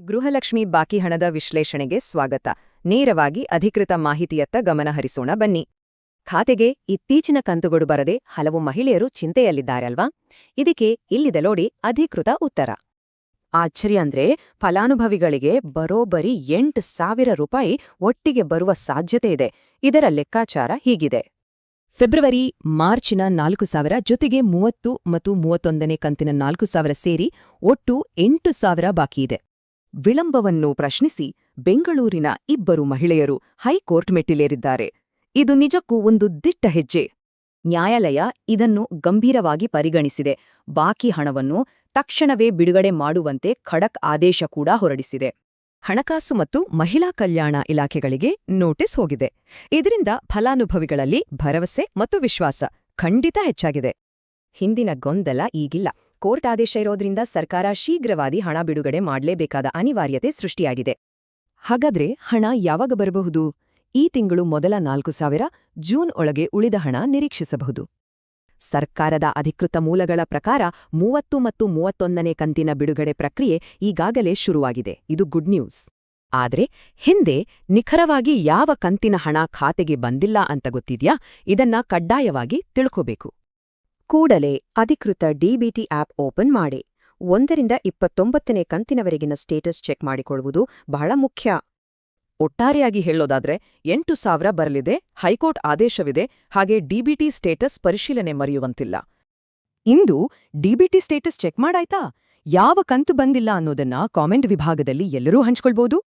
ಗೃಹಲಕ್ಷ್ಮಿ ಬಾಕಿ ಹಣದ ವಿಶ್ಲೇಷಣೆಗೆ ಸ್ವಾಗತ. ನೇರವಾಗಿ ಅಧಿಕೃತ ಮಾಹಿತಿಯತ್ತ ಗಮನಹರಿಸೋಣ ಬನ್ನಿ. ಖಾತೆಗೆ ಇತ್ತೀಚಿನ ಕಂತುಗಳು ಬರದೆ ಹಲವು ಮಹಿಳೆಯರು ಚಿಂತೆಯಲ್ಲಿದ್ದಾರಲ್ವಾ? ಇದಕ್ಕೆ ಇಲ್ಲಿದೆ ನೋಡಿ ಅಧಿಕೃತ ಉತ್ತರ. ಆಶ್ಚರ್ಯ ಅಂದ್ರೆ ಫಲಾನುಭವಿಗಳಿಗೆ ಬರೋಬ್ಬರಿ 8,000 ರೂಪಾಯಿ ಒಟ್ಟಿಗೆ ಬರುವ ಸಾಧ್ಯತೆ ಇದೆ. ಇದರ ಲೆಕ್ಕಾಚಾರ ಹೀಗಿದೆ. ಫೆಬ್ರವರಿ ಮಾರ್ಚಿನ 4,000 ಜೊತೆಗೆ 30 ಮತ್ತು 31ನೇ ಕಂತಿನ 4,000 ಸೇರಿ ಒಟ್ಟು 8,000 ಬಾಕಿಯಿದೆ. ವಿಳಂಬವನ್ನು ಪ್ರಶ್ನಿಸಿ ಬೆಂಗಳೂರಿನ 2 ಮಹಿಳೆಯರು ಹೈಕೋರ್ಟ್ ಮೆಟ್ಟಿಲೇರಿದ್ದಾರೆ. ಇದು ನಿಜಕ್ಕೂ ಒಂದು ದಿಟ್ಟ ಹೆಜ್ಜೆ. ನ್ಯಾಯಾಲಯ ಇದನ್ನು ಗಂಭೀರವಾಗಿ ಪರಿಗಣಿಸಿದೆ. ಬಾಕಿ ಹಣವನ್ನು ತಕ್ಷಣವೇ ಬಿಡುಗಡೆ ಮಾಡುವಂತೆ ಖಡಕ್ ಆದೇಶ ಕೂಡ ಹೊರಡಿಸಿದೆ. ಹಣಕಾಸು ಮತ್ತು ಮಹಿಳಾ ಕಲ್ಯಾಣ ಇಲಾಖೆಗಳಿಗೆ ನೋಟಿಸ್ ಹೋಗಿದೆ. ಇದರಿಂದ ಫಲಾನುಭವಿಗಳಲ್ಲಿ ಭರವಸೆ ಮತ್ತು ವಿಶ್ವಾಸ ಖಂಡಿತ ಹೆಚ್ಚಾಗಿದೆ. ಹಿಂದಿನ ಗೊಂದಲ ಈಗಿಲ್ಲ. ಕೋರ್ಟ್ ಆದೇಶ ಇರೋದ್ರಿಂದ ಸರ್ಕಾರ ಶೀಘ್ರವಾಗಿ ಹಣ ಬಿಡುಗಡೆ ಮಾಡಲೇಬೇಕಾದ ಅನಿವಾರ್ಯತೆ ಸೃಷ್ಟಿಯಾಗಿದೆ. ಹಾಗಾದ್ರೆ ಹಣ ಯಾವಾಗ ಬರಬಹುದು? ಈ ತಿಂಗಳು ಮೊದಲ 4,000, ಜೂನ್ ಒಳಗೆ ಉಳಿದ ಹಣ ನಿರೀಕ್ಷಿಸಬಹುದು. ಸರ್ಕಾರದ ಅಧಿಕೃತ ಮೂಲಗಳ ಪ್ರಕಾರ 30 ಮತ್ತು 31ನೇ ಕಂತಿನ ಬಿಡುಗಡೆ ಪ್ರಕ್ರಿಯೆ ಈಗಾಗಲೇ ಶುರುವಾಗಿದೆ. ಇದು ಗುಡ್ ನ್ಯೂಸ್. ಆದ್ರೆ ಹಿಂದೆ ನಿಖರವಾಗಿ ಯಾವ ಕಂತಿನ ಹಣ ಖಾತೆಗೆ ಬಂದಿಲ್ಲ ಅಂತ ಗೊತ್ತಿದ್ಯಾ? ಇದನ್ನ ಕಡ್ಡಾಯವಾಗಿ ತಿಳ್ಕೋಬೇಕು. ಕೂಡಲೇ ಅಧಿಕೃತ ಡಿಬಿಟಿ ಆಪ್ ಓಪನ್ ಮಾಡಿ 1ರಿಂದ 29ನೇ ಕಂತಿನವರೆಗಿನ ಸ್ಟೇಟಸ್ ಚೆಕ್ ಮಾಡಿಕೊಳ್ಳುವುದು ಬಹಳ ಮುಖ್ಯ. ಒಟ್ಟಾರೆಯಾಗಿ ಹೇಳೋದಾದ್ರೆ 8,000 ಬರಲಿದೆ, ಹೈಕೋರ್ಟ್ ಆದೇಶವಿದೆ, ಹಾಗೆ ಡಿಬಿಟಿ ಸ್ಟೇಟಸ್ ಪರಿಶೀಲನೆ ಮರೆಯುವಂತಿಲ್ಲ. ಇಂದು ಡಿಬಿಟಿ ಸ್ಟೇಟಸ್ ಚೆಕ್ ಮಾಡಾಯ್ತಾ? ಯಾವ ಕಂತು ಬಂದಿಲ್ಲ ಅನ್ನೋದನ್ನ ಕಾಮೆಂಟ್ ವಿಭಾಗದಲ್ಲಿ ಎಲ್ಲರೂ ಹಂಚ್ಕೊಳ್ಬೋದು.